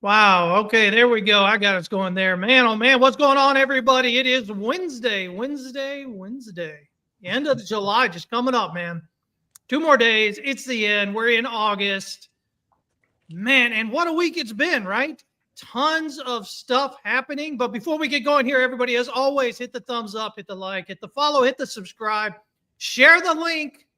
Wow. Okay, there we go. I got us going there. Man, oh man, what's going on, everybody? It is Wednesday. End of July just coming up, man. 2 more days. It's the end. We're in August. Man, and what a week it's been, right? Tons of stuff happening. But before we get going here, everybody, as always, hit the thumbs up, hit the like, hit the follow, hit the subscribe, share the link,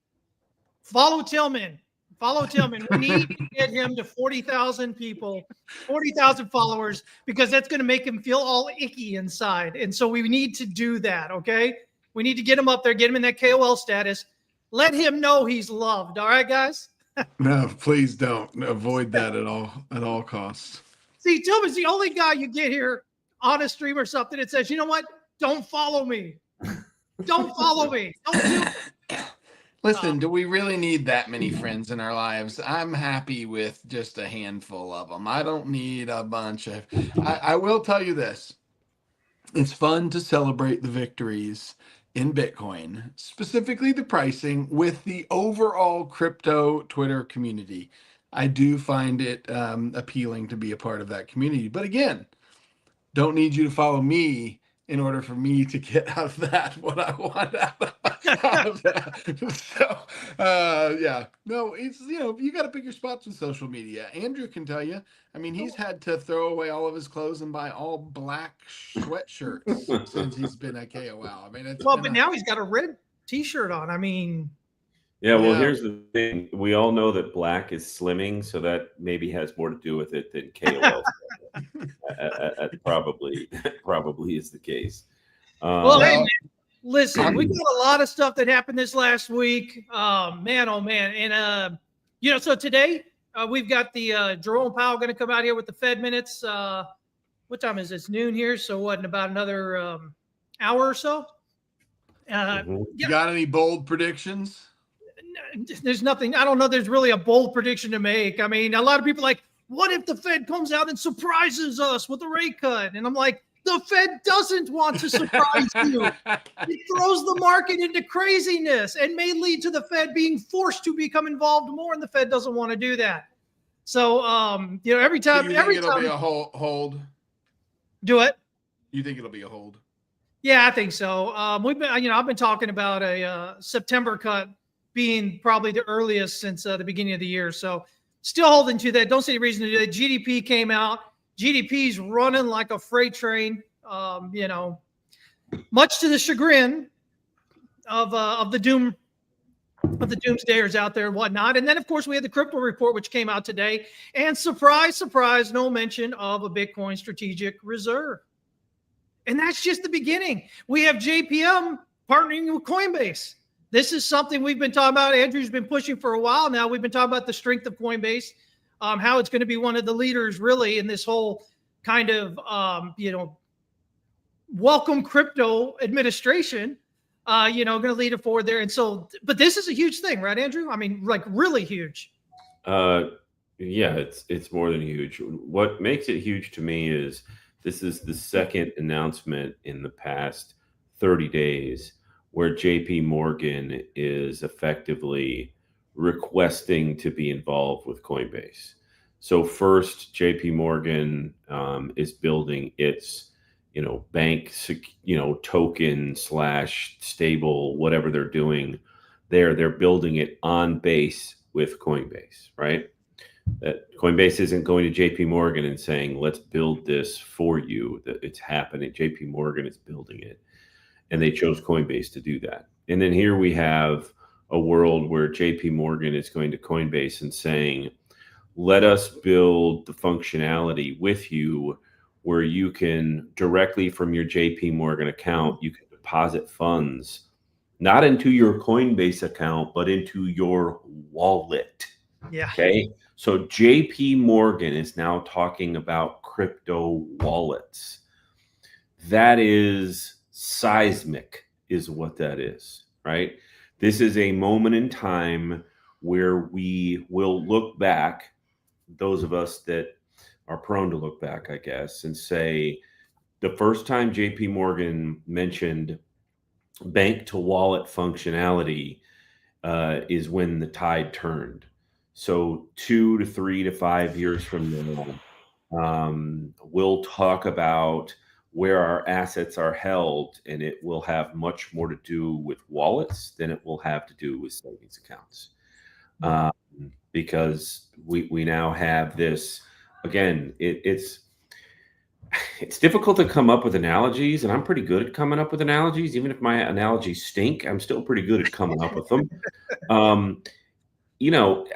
follow Tillman. We need to get him to 40,000 people, 40,000 followers, because that's going to make him feel all icky inside. And so we need to do that, okay? We need to get him up there, get him in that KOL status. Let him know he's loved. All right, guys? No, please don't. Avoid that at all costs. See, Tillman's the only guy you get here on a stream or something that says, you know what? Don't follow me. Don't follow me. Don't do it. Listen, do we really need that many friends in our lives? I'm happy with just a handful of them. I don't need a bunch of. I will tell you this. It's fun to celebrate the victories in Bitcoin, specifically the pricing, with the overall crypto Twitter community. I do find it appealing to be a part of that community. But again, don't need you to follow me in order for me to get out of that what I want out of that. So, yeah, no, it's, you got to pick your spots with social media. Andrew can tell you. I mean, he's had to throw away all of his clothes and buy all black sweatshirts since he's been at KOL. I mean, but now he's got a red T-shirt on. I mean, yeah. Well, here's the thing: we all know that black is slimming, so that maybe has more to do with it than KOL. Probably is the case. Well, hey, man, listen, we got a lot of stuff that happened this last week. Man, oh man, and so today we've got the Jerome Powell going to come out here with the Fed minutes. What time is it? It's noon here, so what? In about another hour or so. You got any bold predictions? There's nothing. I don't know. There's really a bold prediction to make. I mean, a lot of people are like, what if the Fed comes out and surprises us with a rate cut? And I'm like, the Fed doesn't want to surprise you. It throws the market into craziness and may lead to the Fed being forced to become involved more, and the Fed doesn't want to do that. So, every time, it'll be a hold. Do it. You think it'll be a hold? Yeah, I think so. We've been, I've been talking about a September cut being probably the earliest since the beginning of the year. So, still holding to that. Don't see any reason to do that. GDP came out. GDP's running like a freight train. Much to the chagrin of the doomsdayers out there and whatnot. And then, of course, we had the crypto report, which came out today. And surprise, surprise, no mention of a Bitcoin strategic reserve. And that's just the beginning. We have JPM partnering with Coinbase. This is something we've been talking about. Andrew's been pushing for a while now. We've been talking about the strength of Coinbase, how it's going to be one of the leaders really in this whole kind of, welcome crypto administration, going to lead it forward there. And so, but this is a huge thing, right, Andrew? I mean, like really huge. Yeah, it's more than huge. What makes it huge to me is this is the second announcement in the past 30 days where JP Morgan is effectively requesting to be involved with Coinbase. So first, JP Morgan is building its, bank, token / stable, whatever they're doing there. They're building it on base with Coinbase, right? That Coinbase isn't going to JP Morgan and saying, let's build this for you. That it's happening. JP Morgan is building it. And they chose Coinbase to do that. And then here we have a world where JP Morgan is going to Coinbase and saying, let us build the functionality with you where you can directly from your JP Morgan account, you can deposit funds, not into your Coinbase account, but into your wallet. Yeah. Okay. So JP Morgan is now talking about crypto wallets. That is seismic, is what that is, right? This is a moment in time where we will look back, those of us that are prone to look back, I guess, and say the first time JP Morgan mentioned bank to wallet functionality is when the tide turned. So 2 to 3 to 5 years from now, We'll talk about where our assets are held, and it will have much more to do with wallets than it will have to do with savings accounts. Because we now have this, again, it's difficult to come up with analogies, and I'm pretty good at coming up with analogies. Even if my analogies stink, I'm still pretty good at coming up with them. You know,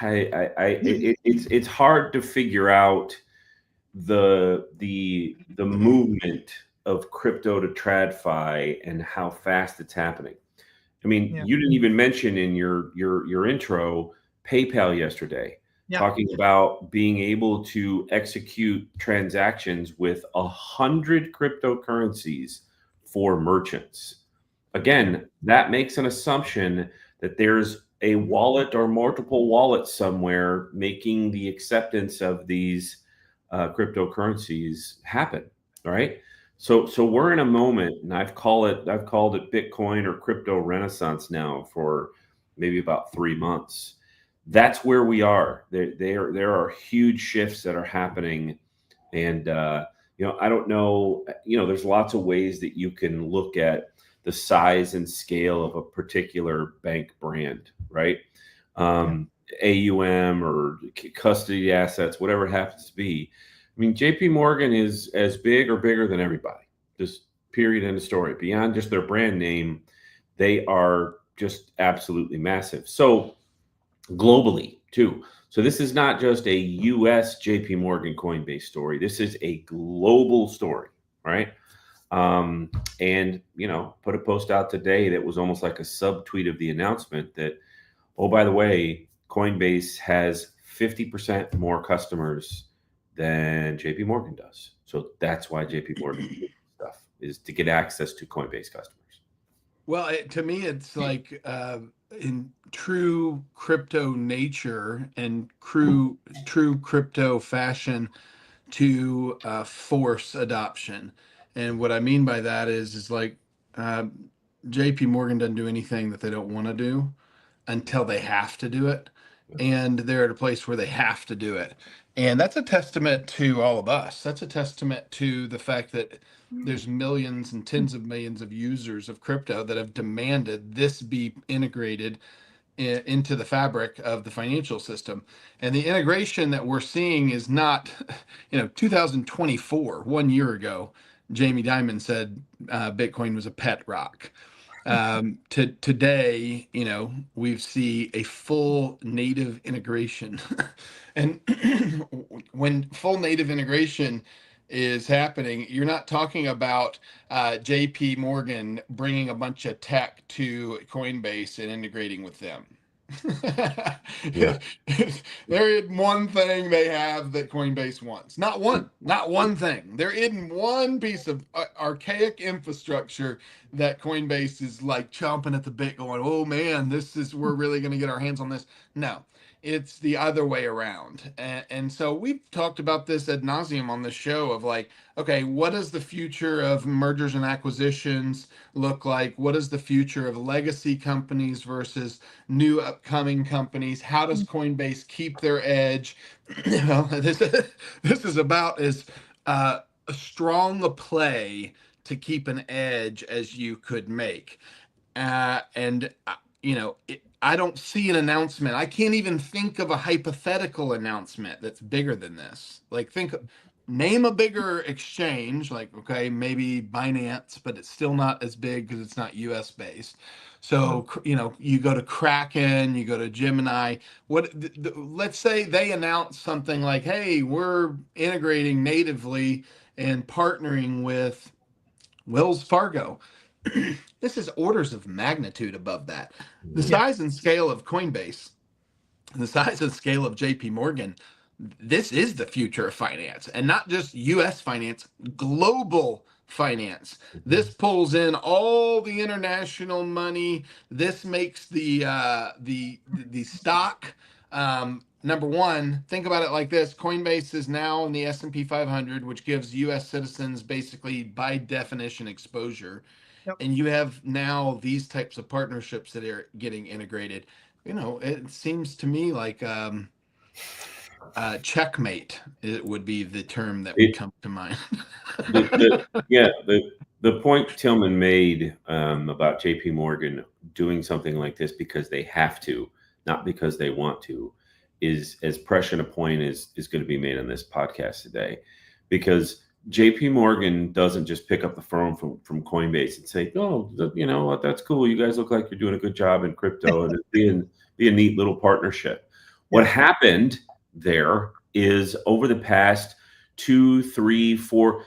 it's hard to figure out the movement of crypto to TradFi and how fast it's happening. I mean, you didn't even mention in your intro PayPal yesterday, talking about being able to execute transactions with 100 cryptocurrencies for merchants. Again, that makes an assumption that there's a wallet or multiple wallets somewhere making the acceptance of these cryptocurrencies happen, right? So we're in a moment, and I've called it Bitcoin or crypto renaissance now for maybe about 3 months. That's where we are. There are huge shifts that are happening, and you know, I don't know. You know, there's lots of ways that you can look at the size and scale of a particular bank brand, right? AUM or custody assets, whatever it happens to be. I mean, JP Morgan is as big or bigger than everybody. Just period, end of story. Beyond just their brand name, they are just absolutely massive. So globally too. So this is not just a US JP Morgan Coinbase story. This is a global story, right? And, you know, put a post out today that was almost like a subtweet of the announcement that, oh, by the way, Coinbase has 50% more customers than JP Morgan does. So that's why JP Morgan stuff is to get access to Coinbase customers. Well, to me, it's like in true crypto nature and true crypto fashion to force adoption. And what I mean by that is like JP Morgan doesn't do anything that they don't want to do until they have to do it. And they're at a place where they have to do it. And that's a testament to all of us. That's a testament to the fact that there's millions and tens of millions of users of crypto that have demanded this be integrated into the fabric of the financial system. And the integration that we're seeing is not, 2024, 1 year ago, Jamie Dimon said Bitcoin was a pet rock. Today, we see a full native integration. And when full native integration is happening, you're not talking about JP Morgan bringing a bunch of tech to Coinbase and integrating with them. There is one thing they have that Coinbase wants. Not one thing. There isn't one piece of archaic infrastructure that Coinbase is like chomping at the bit going, oh man, we're really going to get our hands on this. No, it's the other way around. And so we've talked about this ad nauseum on the show of like, okay, what does the future of mergers and acquisitions look like? What is the future of legacy companies versus new upcoming companies? How does Coinbase keep their edge? This is about as strong a play to keep an edge as you could make. I don't see an announcement. I can't even think of a hypothetical announcement that's bigger than this. Like name a bigger exchange, like, okay, maybe Binance, but it's still not as big because it's not US based. So, you go to Kraken, you go to Gemini. Let's say they announce something like, hey, we're integrating natively and partnering with Wells Fargo. This is orders of magnitude above that. The size and scale of Coinbase, the size and scale of JP Morgan, this is the future of finance, and not just US finance, global finance. This pulls in all the international money. This makes the stock number one. Think about it like this: Coinbase is now in the S&P 500, which gives US citizens basically by definition exposure. And you have now these types of partnerships that are getting integrated. It seems to me like Checkmate, it would be the term that would come to mind. The point Tillman made about JP Morgan doing something like this because they have to, not because they want to, is as prescient a point is going to be made on this podcast today. Because JP Morgan doesn't just pick up the phone from Coinbase and say, oh, you know what, that's cool. You guys look like you're doing a good job in crypto and it'd be a neat little partnership. What happened there is over the past 2, 3, 4,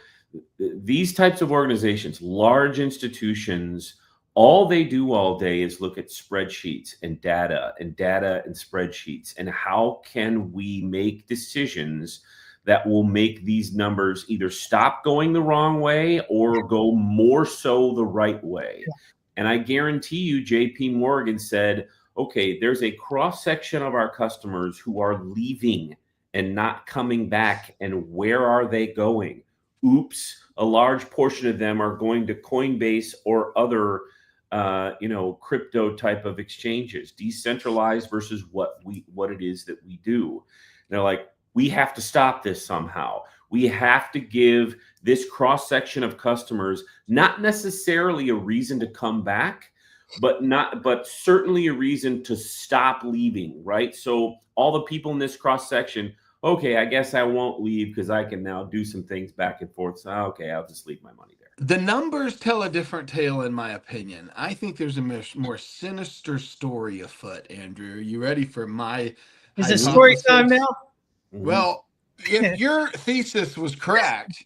these types of organizations, large institutions, all they do all day is look at spreadsheets and data and spreadsheets. And how can we make decisions that will make these numbers either stop going the wrong way or go more so the right way? Yeah. And I guarantee you, JP Morgan said, okay, there's a cross section of our customers who are leaving and not coming back. And where are they going? Oops, a large portion of them are going to Coinbase or other crypto type of exchanges, decentralized versus what it is that we do. They're like, we have to stop this somehow. We have to give this cross section of customers not necessarily a reason to come back, but certainly a reason to stop leaving, right? So all the people in this cross section, okay, I guess I won't leave because I can now do some things back and forth. So, okay, I'll just leave my money there. The numbers tell a different tale, in my opinion. I think there's a more sinister story afoot, Andrew. Are you ready for my Is it story time now? Well, if your thesis was correct,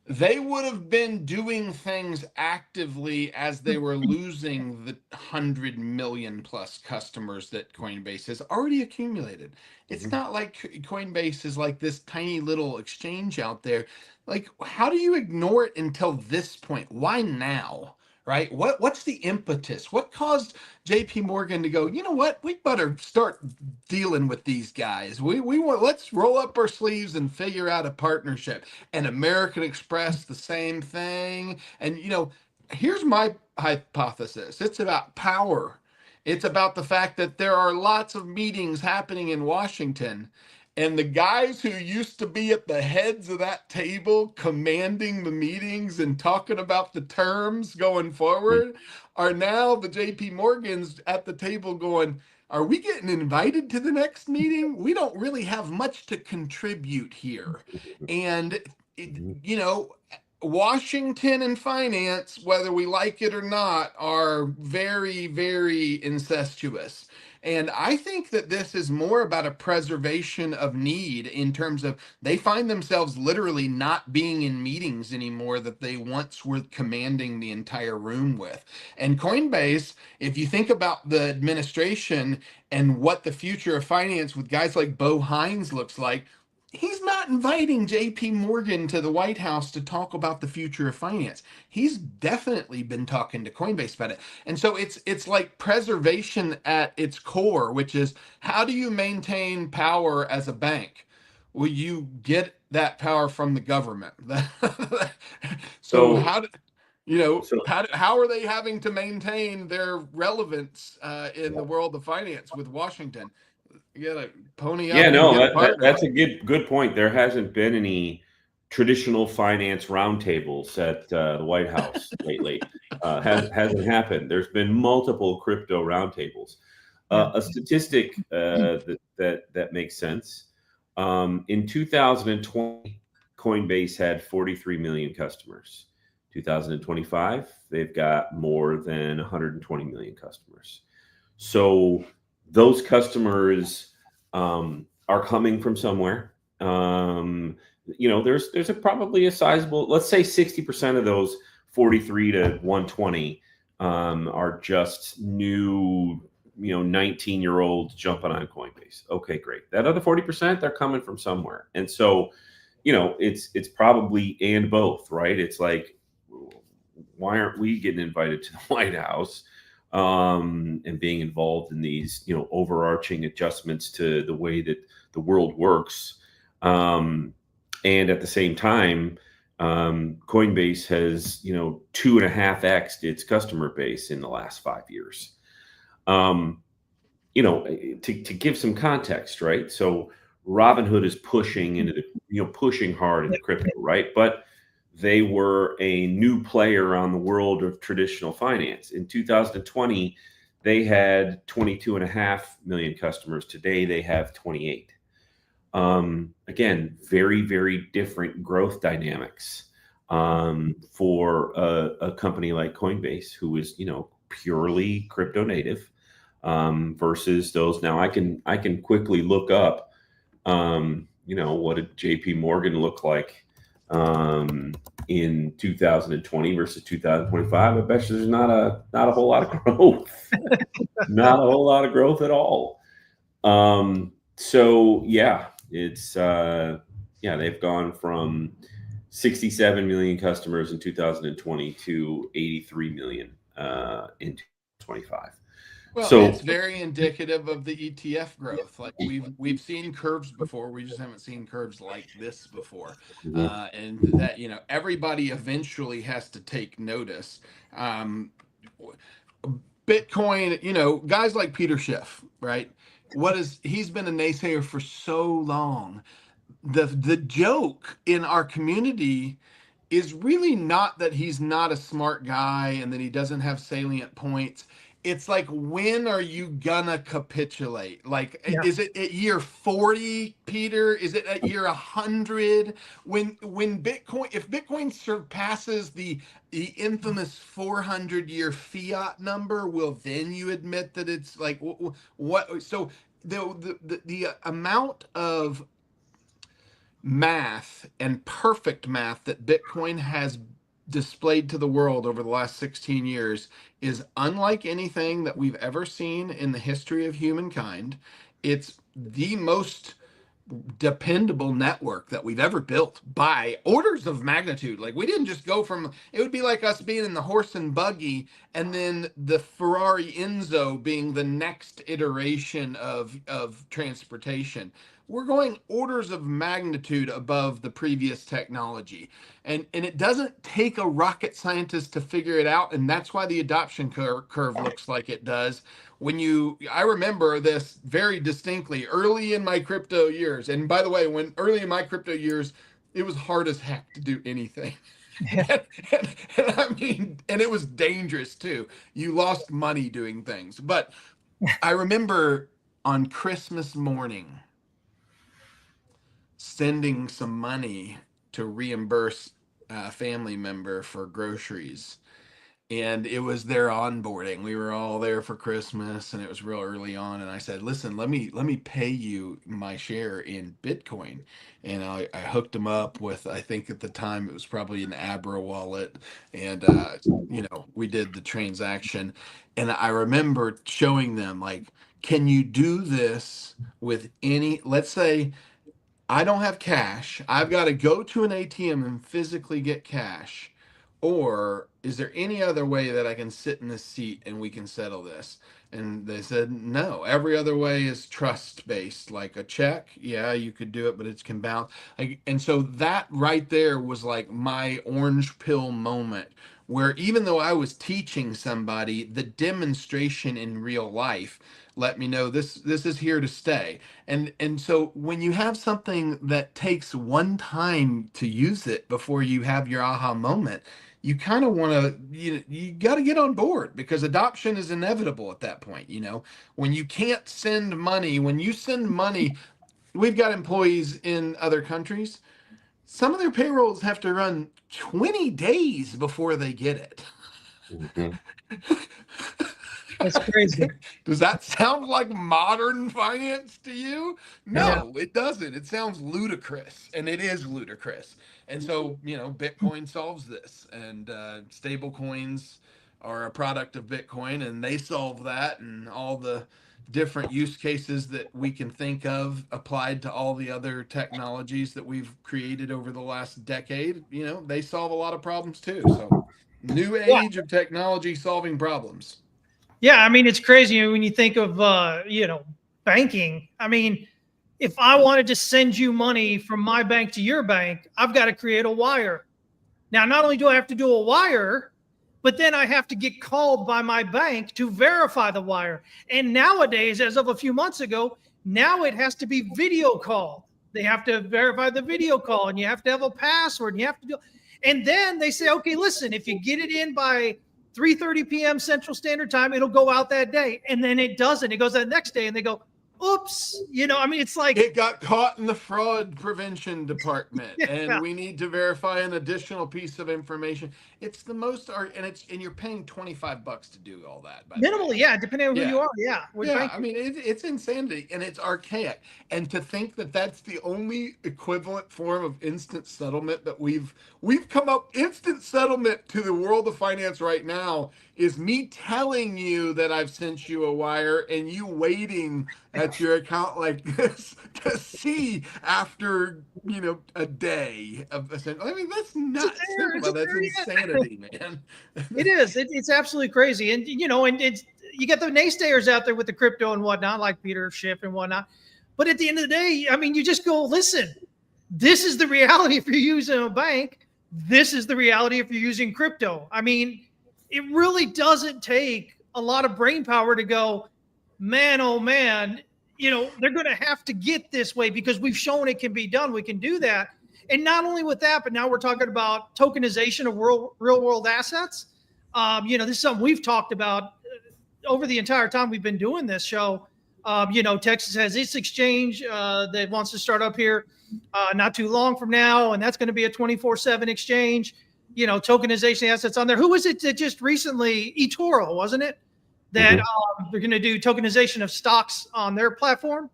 they would have been doing things actively as they were losing the 100 million plus customers that Coinbase has already accumulated. It's not like Coinbase is like this tiny little exchange out there. Like, how do you ignore it until this point? Why now? Right? What's the impetus? What caused JP Morgan to go, you know what? We better start dealing with these guys. Let's roll up our sleeves and figure out a partnership. And American Express, the same thing. And here's my hypothesis. It's about power. It's about the fact that there are lots of meetings happening in Washington. And the guys who used to be at the heads of that table commanding the meetings and talking about the terms going forward are now the JP Morgans at the table going, are we getting invited to the next meeting? We don't really have much to contribute here. And, Washington and finance, whether we like it or not, are very, very incestuous. And I think that this is more about a preservation of need in terms of they find themselves literally not being in meetings anymore that they once were commanding the entire room with. And Coinbase, if you think about the administration and what the future of finance with guys like Bo Hines looks like, he's not inviting JP Morgan to the White House to talk about the future of finance. He's definitely been talking to Coinbase about it. And so it's like preservation at its core, which is how do you maintain power as a bank? Well, you get that power from the government. So how are they having to maintain their relevance in the world of finance with Washington? You gotta pony up. Yeah, no, that's a good point. There hasn't been any traditional finance roundtables at the White House lately. Hasn't happened. There's been multiple crypto roundtables. A statistic that makes sense. In 2020, Coinbase had 43 million customers. 2025, they've got more than 120 million customers. So those customers are coming from somewhere. There's probably a sizable, let's say 60% of those 43 to 120 are just new, 19-year-olds jumping on Coinbase. Okay, great. That other 40%, they're coming from somewhere. And so, it's probably and both, right? It's like, why aren't we getting invited to the White House? And being involved in these, overarching adjustments to the way that the world works. And at the same time, Coinbase has, 2.5x'd its customer base in the last 5 years. To give some context, right? So Robinhood is pushing into the, pushing hard into crypto, right? But they were a new player on the world of traditional finance. In 2020, they had 22.5 million customers. Today, they have 28. Again, very, very different growth dynamics for a company like Coinbase, who is, purely crypto native, versus those. Now, I can quickly look up, what did JP Morgan look like in 2020 versus 2025. I bet you there's not a whole lot of growth, not a whole lot of growth at all. So yeah, it's they've gone from 67 million customers in 2020 to 83 million in 2025. Well, so it's very indicative of the ETF growth. Like we've seen curves before, we just haven't seen curves like this before. And that, everybody eventually has to take notice. Bitcoin, guys like Peter Schiff, right? He's been a naysayer for so long. The joke in our community is really not that he's not a smart guy and that he doesn't have salient points. It's like, when are you gonna capitulate? Like, Is it at year 40, Peter? Is it at year 100? When Bitcoin, if Bitcoin surpasses the infamous 400-year fiat number, will then you admit that it's like what? So the amount of math and perfect math that Bitcoin has displayed to the world over the last 16 years is unlike anything that we've ever seen in the history of humankind. It's the most dependable network that we've ever built by orders of magnitude. Like, we didn't just go from, it would be like us being in the horse and buggy and then the Ferrari Enzo being the next iteration of transportation. We're going orders of magnitude above the previous technology. And it doesn't take a rocket scientist to figure it out. And that's why the adoption curve looks like it does. I remember this very distinctly early in my crypto years. And by the way, early in my crypto years, it was hard as heck to do anything. and it was dangerous too. You lost money doing things. But I remember on Christmas morning, sending some money to reimburse a family member for groceries. And it was their onboarding. We were all there for Christmas and it was real early on. And I said, listen, let me pay you my share in Bitcoin. And I hooked them up with, I think at the time it was probably an Abra wallet. And, we did the transaction. And I remember showing them, like, can you do this with let's say, I don't have cash. I've got to go to an ATM and physically get cash. Or is there any other way that I can sit in this seat and we can settle this? And they said, no, every other way is trust based, like a check. Yeah, you could do it, but it's can bounce. And so that right there was like my orange pill moment, where even though I was teaching somebody, the demonstration in real life let me know this is here to stay. And so when you have something that takes one time to use it before you have your aha moment, you kind of want to, you got to get on board, because adoption is inevitable at that point. When you can't send money, when you send money, we've got employees in other countries. Some of their payrolls have to run 20 days before they get it. That's crazy. Does that sound like modern finance to you? No, it doesn't. It sounds ludicrous, and it is ludicrous. And so, Bitcoin solves this, and stable coins are a product of Bitcoin, and they solve that, and all the different use cases that we can think of applied to all the other technologies that we've created over the last decade. They solve a lot of problems too. So, new age of technology solving problems. Yeah, I mean, it's crazy when you think of, banking. I mean, if I wanted to send you money from my bank to your bank, I've got to create a wire. Now, not only do I have to do a wire, but then I have to get called by my bank to verify the wire. And nowadays, as of a few months ago, Now it has to be video call. They have to verify the video call, and you have to have a password, and you have to do. And then they say, okay, listen, if you get it in by 3:30 p.m. Central Standard Time, it'll go out that day. And then it doesn't. It goes that next day, and they go, oops. I mean, it's like it got caught in the fraud prevention department, Yeah. and we need to verify an additional piece of information. It's the most and you're paying $25 to do all that. minimally, yeah, depending on who you are, yeah. I mean, it's insanity, and it's archaic. And to think that that's the only equivalent form of instant settlement that we've come up. Instant settlement to the world of finance right now is me telling you that I've sent you a wire and you waiting at your account like this to see after a day of. I mean, that's nuts. That's insanity, man. It is. It's absolutely crazy, and and it's you get the naysayers out there with the crypto and whatnot, like Peter Schiff and whatnot. But at the end of the day, I mean, you just go, listen. This is the reality if you're using a bank. This is the reality if you're using crypto. I mean, it really doesn't take a lot of brain power to go, man, oh man, they're going to have to get this way because we've shown it can be done. We can do that. And not only with that, but now we're talking about tokenization of real world assets. This is something we've talked about over the entire time we've been doing this show. Texas has its exchange that wants to start up here not too long from now, and that's going to be a 24/7 exchange. Tokenization assets on there. Who was it that just recently, eToro, wasn't it? That they're going to do tokenization of stocks on their platform.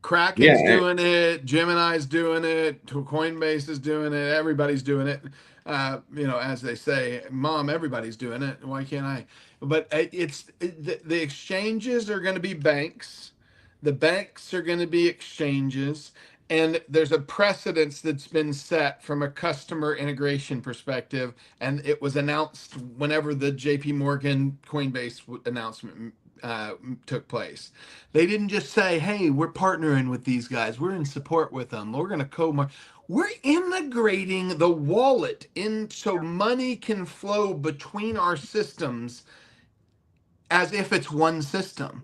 Kraken's doing it. Gemini's doing it. Coinbase is doing it. Everybody's doing it. As they say, Mom, everybody's doing it. Why can't I? But the exchanges are going to be banks. The banks are going to be exchanges. And there's a precedence that's been set from a customer integration perspective. And it was announced whenever the JP Morgan Coinbase announcement took place. They didn't just say, hey, we're partnering with these guys. We're in support with them. We're going to we're integrating the wallet in so money can flow between our systems as if it's one system.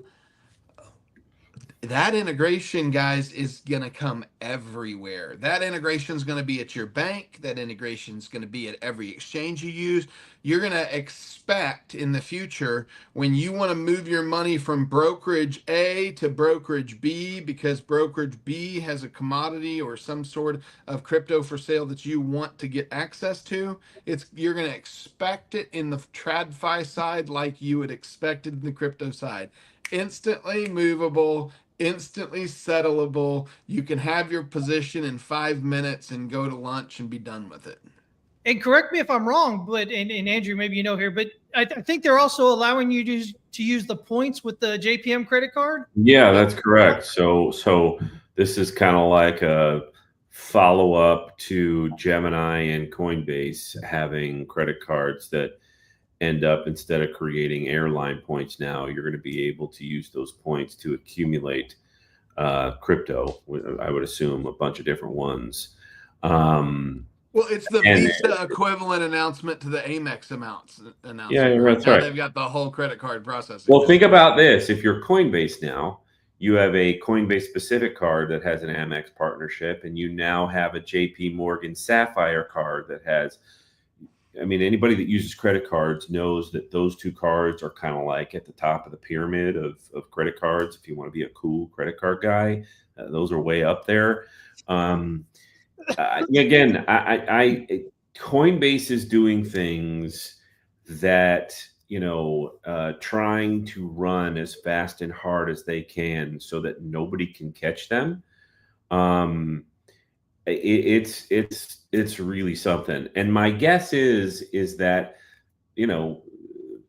That integration, guys, is going to come everywhere. That integration is going to be at your bank. That integration is going to be at every exchange you use. You're going to expect in the future, when you want to move your money from brokerage A to brokerage B, because brokerage B has a commodity or some sort of crypto for sale that you want to get access to, you're going to expect it in the TradFi side like you would expect it in the crypto side. Instantly movable, instantly settlable. You can have your position in 5 minutes and go to lunch and be done with it. And correct me if I'm wrong, but and Andrew, maybe here, but I think they're also allowing you to use the points with the JPM credit card. Yeah, that's correct. So this is kind of like a follow-up to Gemini and Coinbase having credit cards that end up, instead of creating airline points, now you're going to be able to use those points to accumulate crypto. I would assume a bunch of different ones. Well, it's the Visa equivalent announcement to the Amex announcement. Yeah, that's now right. They've got the whole credit card processing. Well, think about this. If you're Coinbase now, you have a Coinbase specific card that has an Amex partnership, and you now have a JP Morgan Sapphire card that has, I mean, anybody that uses credit cards knows that those two cards are kind of like at the top of the pyramid of credit cards. If you want to be a cool credit card guy, those are way up there. Again, Coinbase is doing things that, trying to run as fast and hard as they can so that nobody can catch them. It's really something. And my guess is that,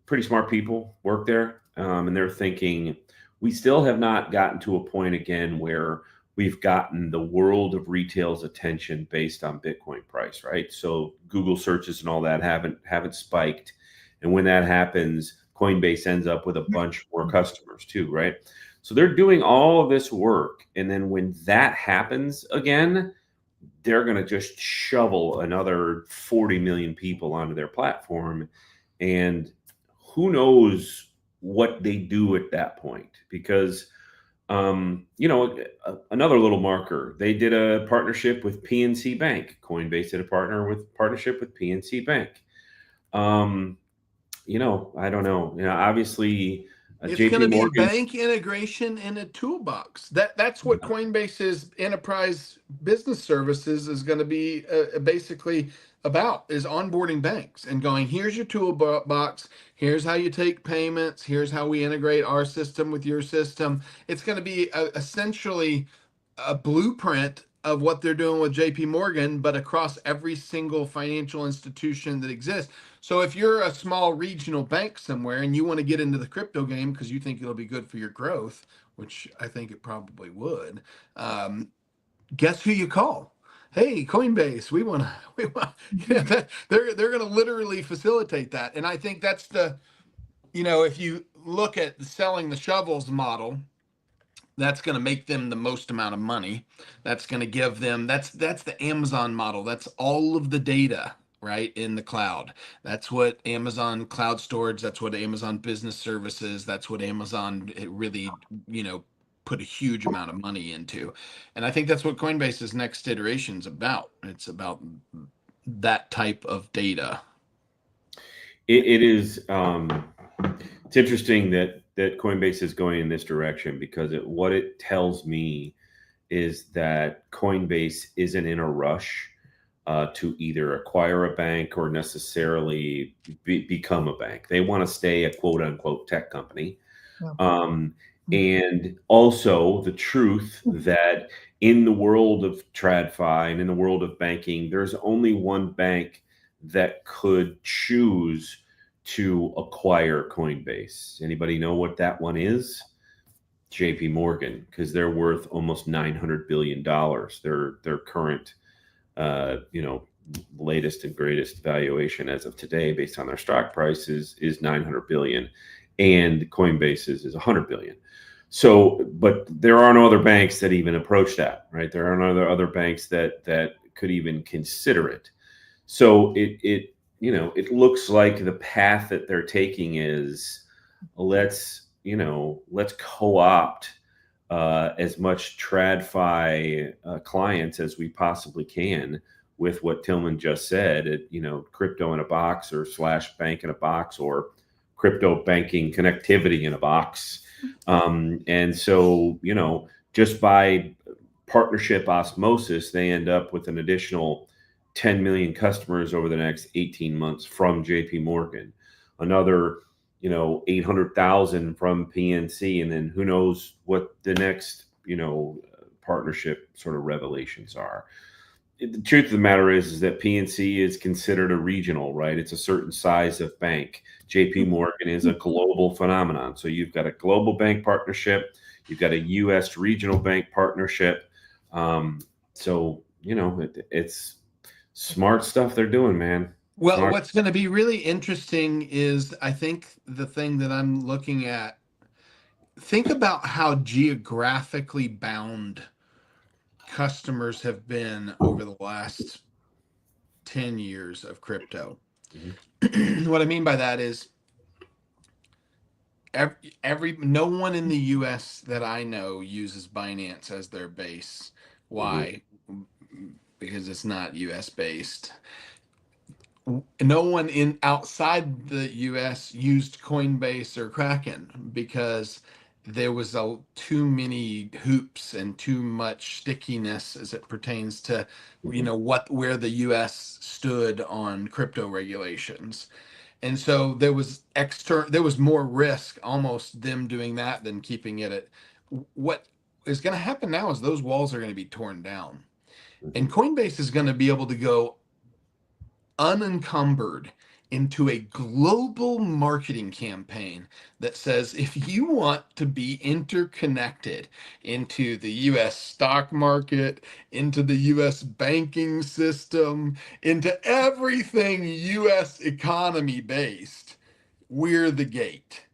pretty smart people work there, and they're thinking, we still have not gotten to a point again where we've gotten the world of retail's attention based on Bitcoin price, right? So Google searches and all that haven't spiked. And when that happens, Coinbase ends up with a bunch more customers too, right? So they're doing all of this work. And then when that happens again, they're going to just shovel another 40 million people onto their platform. And who knows what they do at that point, because Another little marker. They did a partnership with PNC Bank. Coinbase did a partnership with PNC Bank. I don't know. Obviously, It's JP going to be Morgan. bank integration in a toolbox. That's what Coinbase's enterprise business services is going to be basically about, is onboarding banks and going, here's your toolbox. Here's how you take payments. Here's how we integrate our system with your system. It's going to be essentially a blueprint of what they're doing with JP Morgan, but across every single financial institution that exists. So if you're a small regional bank somewhere and you want to get into the crypto game because you think it'll be good for your growth, which I think it probably would, guess who you call? Hey, Coinbase, we want, they're going to literally facilitate that. And I think that's if you look at the selling the shovels model, that's going to make them the most amount of money. That's going to give them, that's the Amazon model. That's all of the data, right, in the cloud. That's what Amazon cloud storage, that's what Amazon business services, that's what Amazon really, put a huge amount of money into. And I think that's what Coinbase's next iteration is about. It's about that type of data. It is. It's interesting that Coinbase is going in this direction, because what it tells me is that Coinbase isn't in a rush to either acquire a bank or necessarily become a bank. They want to stay a quote unquote tech company. Yeah. And also the truth that in the world of TradFi and in the world of banking, there's only one bank that could choose to acquire Coinbase. Anybody know what that one is? JP Morgan, because they're worth almost $900 billion. Their current, latest and greatest valuation as of today, based on their stock price, is $900 billion, and Coinbase's is $100 billion. So, but there are no other banks that even approach that, right? There are no other banks that could even consider it. So it looks like the path that they're taking is let's co-opt as much TradFi clients as we possibly can with what Tillman just said, crypto in a box or / bank in a box or crypto banking connectivity in a box. And so, just by partnership osmosis, they end up with an additional 10 million customers over the next 18 months from JP Morgan, another, 800,000 from PNC. And then who knows what the next, partnership sort of revelations are. The truth of the matter is that PNC is considered a regional, right? It's a certain size of bank. JP Morgan is a global phenomenon. So you've got a global bank partnership, you've got a U.S. regional bank partnership. It's smart stuff they're doing, man. Well, what's going to be really interesting is, I think, the thing that I'm looking at, think about how geographically bound customers have been over the last 10 years of crypto. Mm-hmm. What I mean by that is no one in the US that I know uses Binance as their base. Why? Mm-hmm. Because it's not US based. No one outside the US used Coinbase or Kraken because there was too many hoops and too much stickiness as it pertains to, where the US stood on crypto regulations. And so there was more risk almost them doing that than keeping it at. What is going to happen now is those walls are going to be torn down. And Coinbase is going to be able to go unencumbered into a global marketing campaign that says, if you want to be interconnected into the US stock market, into the US banking system, into everything US economy based, we're the gate.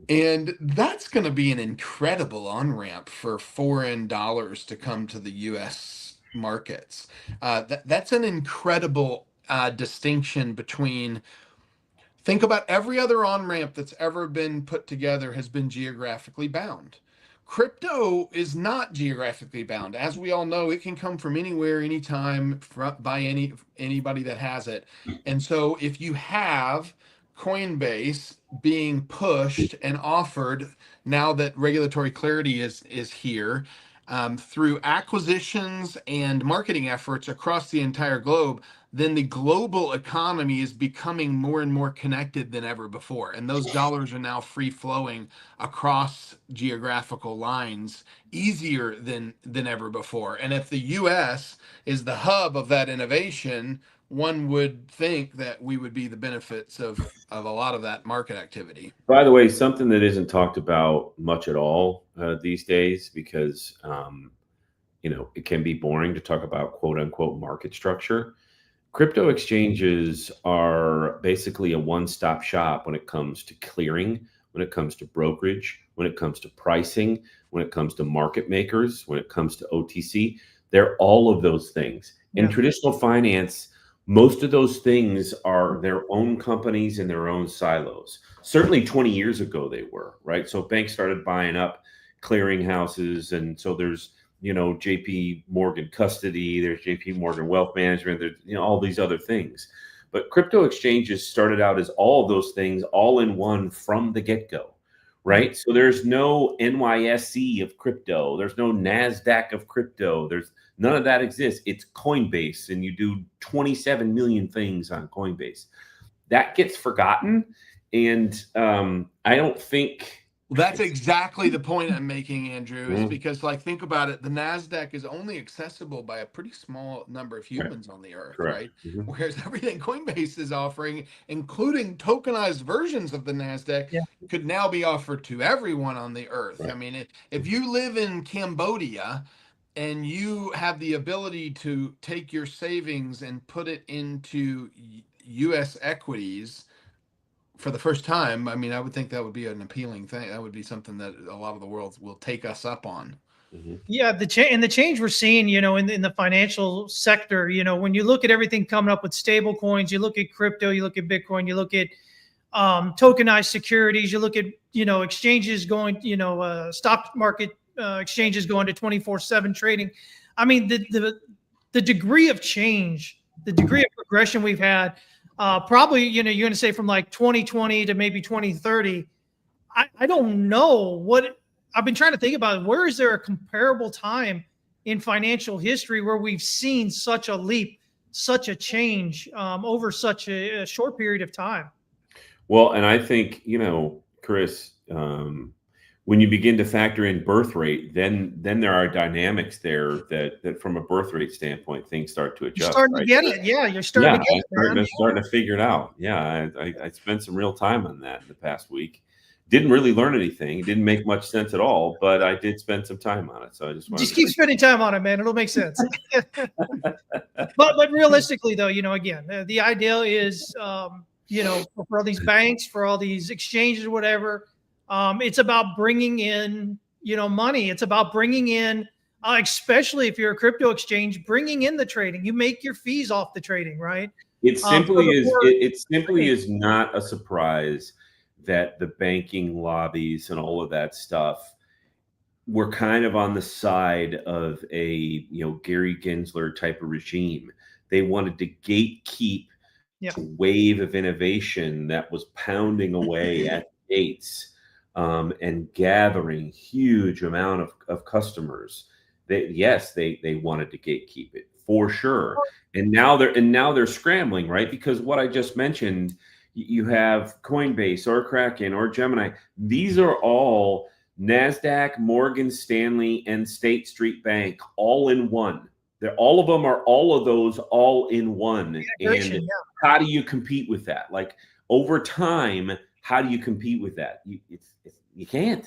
And that's going to be an incredible on-ramp for foreign dollars to come to the US markets. That's an incredible distinction between, think about every other on-ramp that's ever been put together has been geographically bound. Crypto is not geographically bound. As we all know, it can come from anywhere, anytime, by anybody that has it. And so if you have Coinbase being pushed and offered now that regulatory clarity is here, through acquisitions and marketing efforts across the entire globe, then the global economy is becoming more and more connected than ever before. And those dollars are now free flowing across geographical lines easier than ever before. And if the US is the hub of that innovation, one would think that we would be the benefits of a lot of that market activity. By the way, something that isn't talked about much at all these days, because it can be boring to talk about quote unquote market structure. Crypto exchanges are basically a one-stop shop when it comes to clearing, when it comes to brokerage, when it comes to pricing, when it comes to market makers, when it comes to OTC. They're all of those things. In traditional finance, most of those things are their own companies in their own silos. Certainly 20 years ago they were, right? So banks started buying up clearing houses, and so there's JP Morgan custody, there's JP Morgan wealth management, there's all these other things. But crypto exchanges started out as all of those things all in one from the get-go, right? So there's no NYSE of crypto, there's no NASDAQ of crypto, there's none of that exists. It's Coinbase, and you do 27 million things on Coinbase. That gets forgotten, and I don't think... Well, that's exactly the point I'm making, Andrew, is because, think about it, the NASDAQ is only accessible by a pretty small number of humans on the earth, right? Whereas everything Coinbase is offering, including tokenized versions of the NASDAQ, could now be offered to everyone on the earth. I mean, if you live in Cambodia and you have the ability to take your savings and put it into U.S. equities for the first time, I mean, I would think that would be an appealing thing. That would be something that a lot of the world will take us up on. Yeah, the change we're seeing, in the financial sector, when you look at everything coming up with stable coins, you look at crypto, you look at Bitcoin, you look at tokenized securities, you look at, exchanges going, stock market exchanges going to 24/7 trading. I mean, the degree of change, the degree of progression we've had, probably, you're going to say from like 2020 to maybe 2030. I don't know what I've been trying to think about. Where is there a comparable time in financial history where we've seen such a leap, such a change over such a short period of time? Well, and I think, Chris, when you begin to factor in birth rate, then there are dynamics there that from a birth rate standpoint, things start to adjust. You're starting to get it. Yeah, you're starting to get it. I'm starting to figure it out. Yeah, I spent some real time on that in the past week. Didn't really learn anything. It didn't make much sense at all, but I did spend some time on it. So I just keep spending time on it, man. It'll make sense. but realistically, though, again, the ideal is, for all these banks, for all these exchanges, whatever. It's about bringing in, money. It's about bringing in, especially if you're a crypto exchange, bringing in the trading. You make your fees off the trading, right? It simply is not a surprise that the banking lobbies and all of that stuff were kind of on the side of a Gary Gensler type of regime. They wanted to gatekeep a wave of innovation that was pounding away at the gates. And gathering huge amount of customers. They wanted to gatekeep it for sure. And now they're scrambling, right? Because what I just mentioned, you have Coinbase or Kraken or Gemini. These are all NASDAQ, Morgan Stanley, and State Street Bank all in one. All of them are all of those all in one. And how do you compete with that? Like over time, how do you compete with that? You can't.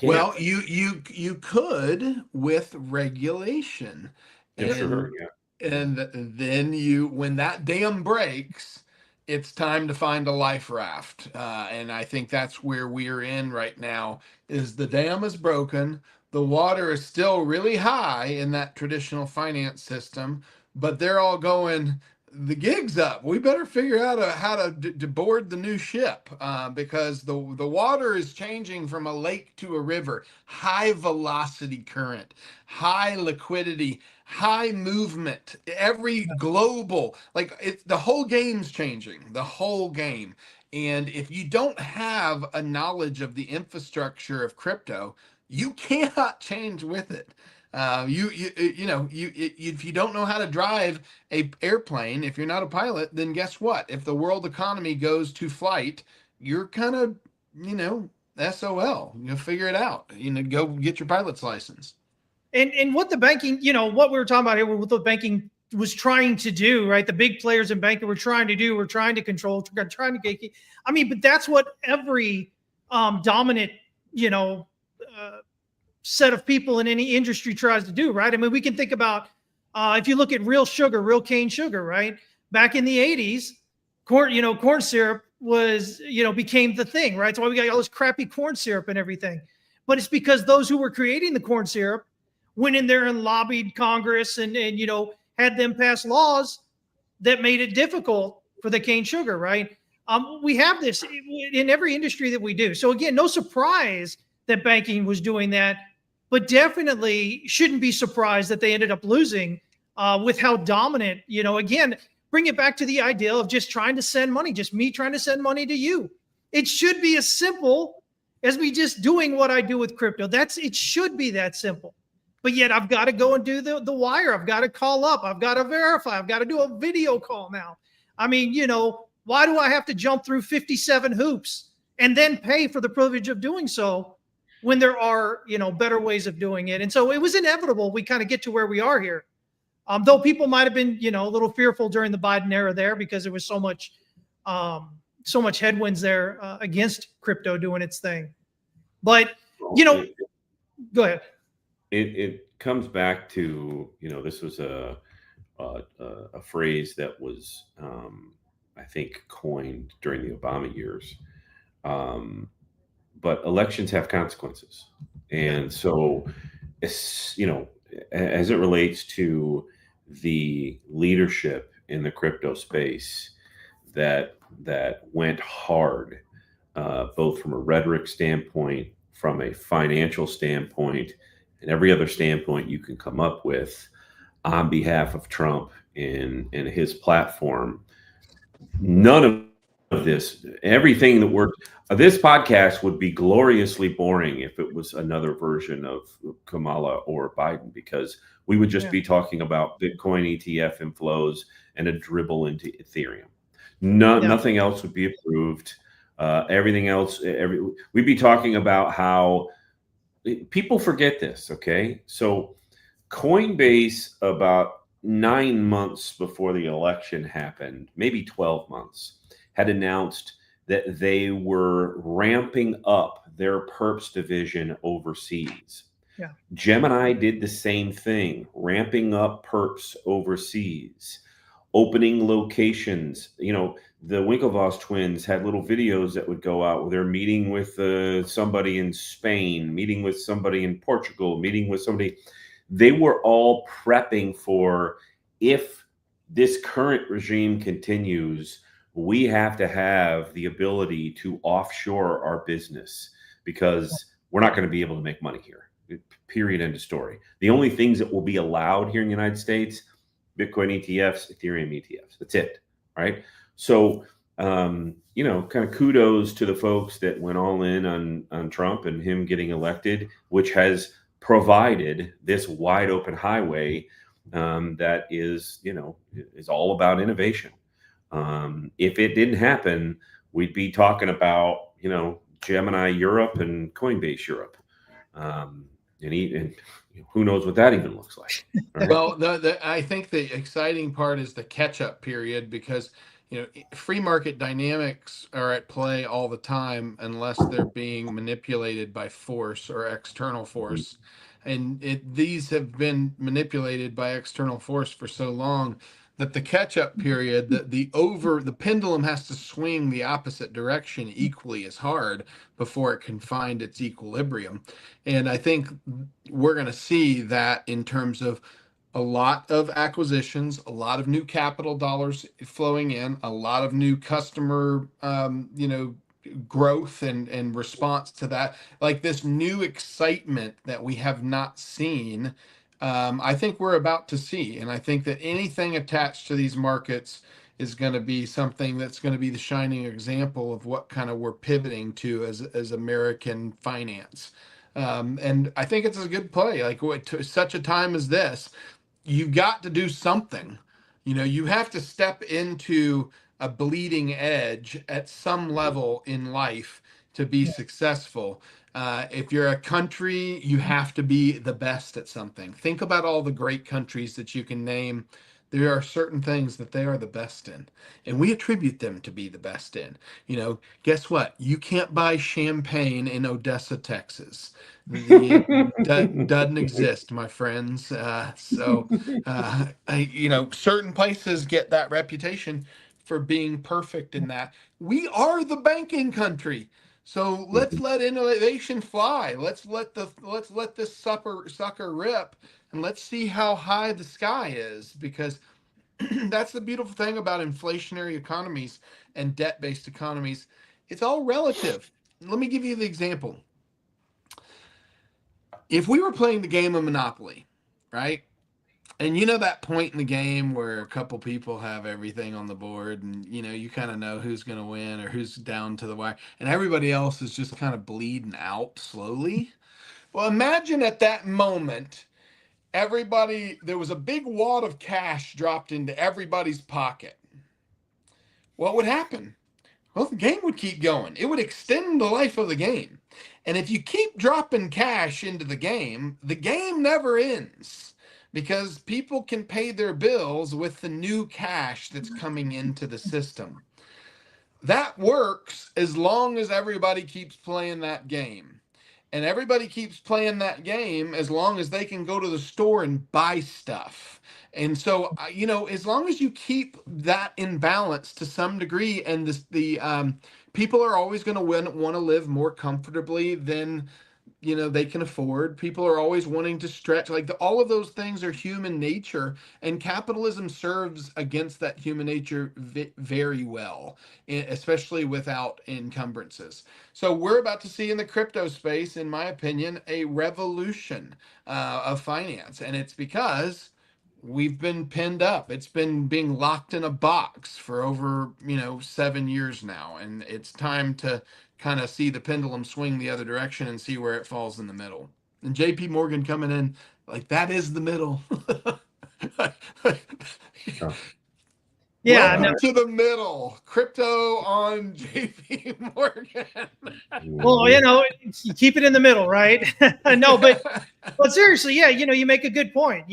Well, you could with regulation. And then when that dam breaks, it's time to find a life raft. And I think that's where we're in right now, is the dam is broken. The water is still really high in that traditional finance system, but they're all going, the gig's up. We better figure out how to board the new ship, because the water is changing from a lake to a river. High velocity current, high liquidity, high movement. Every global, the whole game's changing. The whole game. And if you don't have a knowledge of the infrastructure of crypto, you cannot change with it. If you don't know how to drive a airplane, if you're not a pilot, then guess what? If the world economy goes to flight, you're kind of, SOL. Figure it out. Go get your pilot's license. And what the banking, what we were talking about here, what the banking was trying to do, right? The big players in banking were trying to do, we're trying to control, trying to gatekeep. I mean, but that's what every dominant, set of people in any industry tries to do, right? I mean, we can think about if you look at real cane sugar, right? Back in the 80s, corn syrup was, became the thing, right? That's why we got all this crappy corn syrup and everything. But it's because those who were creating the corn syrup went in there and lobbied Congress and had them pass laws that made it difficult for the cane sugar, right? We have this in every industry that we do. So again, no surprise that banking was doing that, but definitely shouldn't be surprised that they ended up losing with how dominant, again, bring it back to the idea of just trying to send money, just me trying to send money to you. It should be as simple as me just doing what I do with crypto. It should be that simple. But yet I've got to go and do the wire. I've got to call up. I've got to verify. I've got to do a video call now. I mean, why do I have to jump through 57 hoops and then pay for the privilege of doing so when there are, better ways of doing it? And so it was inevitable we kind of get to where we are here. Though people might have been, a little fearful during the Biden era there because there was so much headwinds there against crypto doing its thing. But, go ahead. It comes back to, this was a phrase that was, I think, coined during the Obama years. But elections have consequences. And so, as it relates to the leadership in the crypto space that went hard, both from a rhetoric standpoint, from a financial standpoint, and every other standpoint you can come up with on behalf of Trump and his platform. None of this, everything that this podcast would be gloriously boring if it was another version of Kamala or Biden, because we would just be talking about Bitcoin ETF inflows and a dribble into Ethereum. Nothing else would be approved. Everything else, we'd be talking about how people forget this. Okay. So Coinbase, about 9 months before the election happened, maybe 12 months, had announced that they were ramping up their perps division overseas. Yeah. Gemini did the same thing, ramping up perps overseas, opening locations. The Winklevoss twins had little videos that would go out where they're meeting with somebody in Spain, meeting with somebody in Portugal, meeting with somebody. They were all prepping for, if this current regime continues, we have to have the ability to offshore our business because we're not going to be able to make money here. Period. End of story. The only things that will be allowed here in the United States, Bitcoin ETFs, Ethereum ETFs. That's it. Right. So, kind of kudos to the folks that went all in on Trump and him getting elected, which has provided this wide open highway that is all about innovation. If it didn't happen, we'd be talking about, Gemini Europe and Coinbase Europe. And who knows what that even looks like. Right? Well, I think the exciting part is the catch-up period, because free market dynamics are at play all the time unless they're being manipulated by force or external force. And these have been manipulated by external force for so long that the catch-up period, the pendulum has to swing the opposite direction equally as hard before it can find its equilibrium. And I think we're going to see that in terms of a lot of acquisitions, a lot of new capital dollars flowing in, a lot of new customer, growth and response to that, like this new excitement that we have not seen. I think we're about to see, and I think that anything attached to these markets is going to be something that's going to be the shining example of what kind of we're pivoting to as American finance. And I think it's a good play. Like to such a time as this, you've got to do something. You have to step into a bleeding edge at some level in life to be successful. If you're a country, you have to be the best at something. Think about all the great countries that you can name. There are certain things that they are the best in, and we attribute them to be the best in. Guess what? You can't buy champagne in Odessa, Texas. Doesn't exist, my friends. Certain places get that reputation for being perfect in that. We are the banking country. So let's let innovation fly. Let's let this sucker rip, and let's see how high the sky is, because that's the beautiful thing about inflationary economies and debt-based economies. It's all relative. Let me give you the example. If we were playing the game of Monopoly, right? And that point in the game where a couple people have everything on the board, and you kind of know who's going to win or who's down to the wire, and everybody else is just kind of bleeding out slowly. Well, imagine at that moment, there was a big wad of cash dropped into everybody's pocket. What would happen? Well, the game would keep going. It would extend the life of the game. And if you keep dropping cash into the game never ends, because people can pay their bills with the new cash that's coming into the system. That works as long as everybody keeps playing that game. And everybody keeps playing that game as long as they can go to the store and buy stuff. And so, as long as you keep that in balance to some degree, and the people are always going to want to live more comfortably than they can afford. People are always wanting to stretch. All of those things are human nature, and capitalism serves against that human nature very well, especially without encumbrances. So we're about to see in the crypto space, in my opinion, a revolution of finance, and it's because we've been pinned up. It's been being locked in a box for over 7 years now, and it's time to kind of see the pendulum swing the other direction and see where it falls in the middle. And JP Morgan coming in, that is the middle. Yeah, welcome to the middle. Crypto on JP Morgan. Well, keep it in the middle, right? No, but seriously, yeah, you make a good point.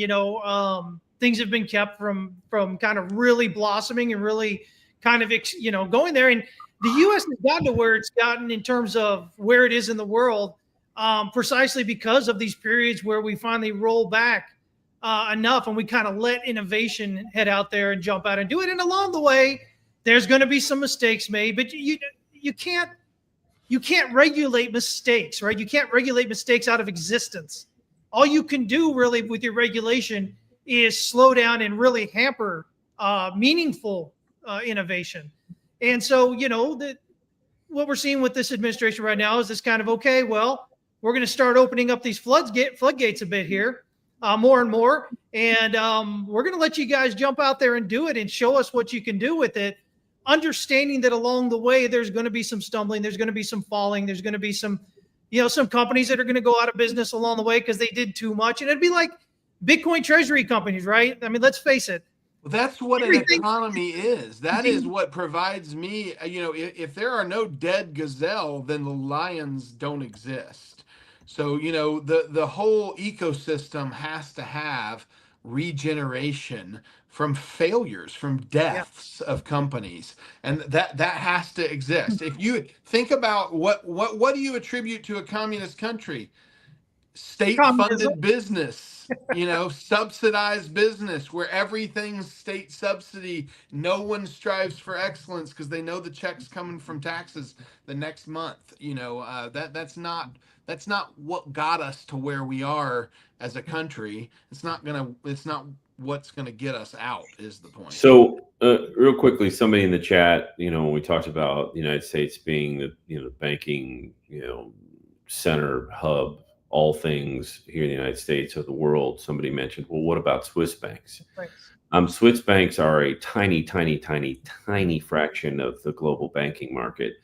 Things have been kept from kind of really blossoming and really kind of going there. And the U.S. has gotten to where it's gotten in terms of where it is in the world, precisely because of these periods where we finally roll back enough, and we kind of let innovation head out there and jump out and do it. And along the way, there's going to be some mistakes made, but you can't regulate mistakes, right? You can't regulate mistakes out of existence. All you can do really with your regulation is slow down and really hamper meaningful innovation. And so, what we're seeing with this administration right now is this kind of, okay, well, we're going to start opening up these floodgates a bit here, more and more. And we're going to let you guys jump out there and do it and show us what you can do with it, understanding that along the way, there's going to be some stumbling, there's going to be some falling, there's going to be some companies that are going to go out of business along the way because they did too much. And it'd be like Bitcoin treasury companies, right? I mean, let's face it. That's what an economy is. That is what provides me, if there are no dead gazelle, then the lions don't exist. So, the whole ecosystem has to have regeneration from failures, from deaths of companies. And that has to exist. If you think about what do you attribute to a communist country? state-funded business, subsidized business where everything's state subsidy. No one strives for excellence because they know the check's coming from taxes the next month. That's not what got us to where we are as a country. It's not what's gonna get us out, is the point. So real quickly, somebody in the chat, when we talked about the United States being the banking, center hub, all things here in the United States or the world, somebody mentioned, well, what about Swiss banks? Right. Swiss banks are a tiny, tiny, tiny, tiny fraction of the global banking market.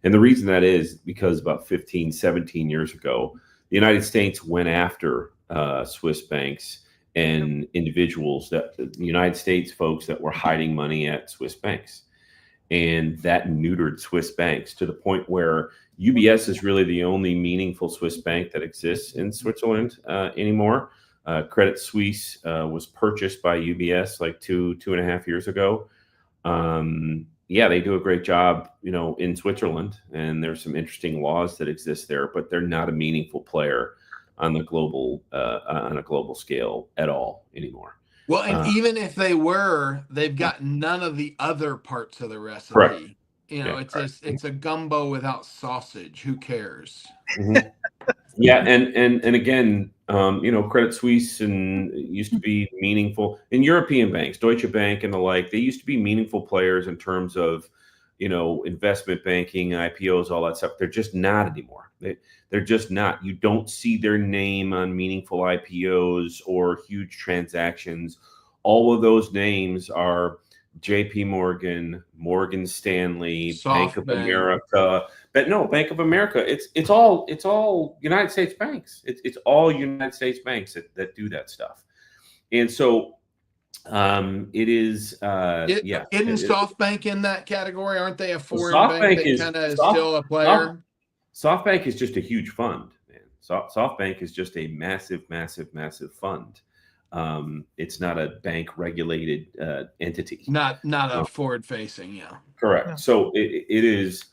And the reason that is because about 15, 17 years ago, the United States went after Swiss banks and individuals, that the United States folks that were hiding money at Swiss banks. And that neutered Swiss banks to the point where UBS is really the only meaningful Swiss bank that exists in Switzerland anymore. Credit Suisse was purchased by UBS like two and a half years ago. They do a great job, in Switzerland, and there's some interesting laws that exist there, but they're not a meaningful player on the global on a global scale at all anymore. Well, and even if they were, they've got none of the other parts of the recipe. Correct. It's a gumbo without sausage. Who cares? Mm-hmm. Yeah, and again, Credit Suisse and used to be meaningful in European banks, Deutsche Bank and the like. They used to be meaningful players in terms of, investment banking, IPOs, all that stuff. They're just not anymore. They're just not. You don't see their name on meaningful IPOs or huge transactions. All of those names are JP Morgan, Morgan Stanley, Bank of America. But no, Bank of America. It's all United States banks. It's all United States banks that do that stuff. And so it is. Isn't SoftBank in that category? Aren't they a foreign bank that kind of still a player? SoftBank is just a huge fund, man. SoftBank is just a massive, massive, massive fund. It's not a bank regulated entity. Not a forward facing, yeah. Correct. Yeah. So it is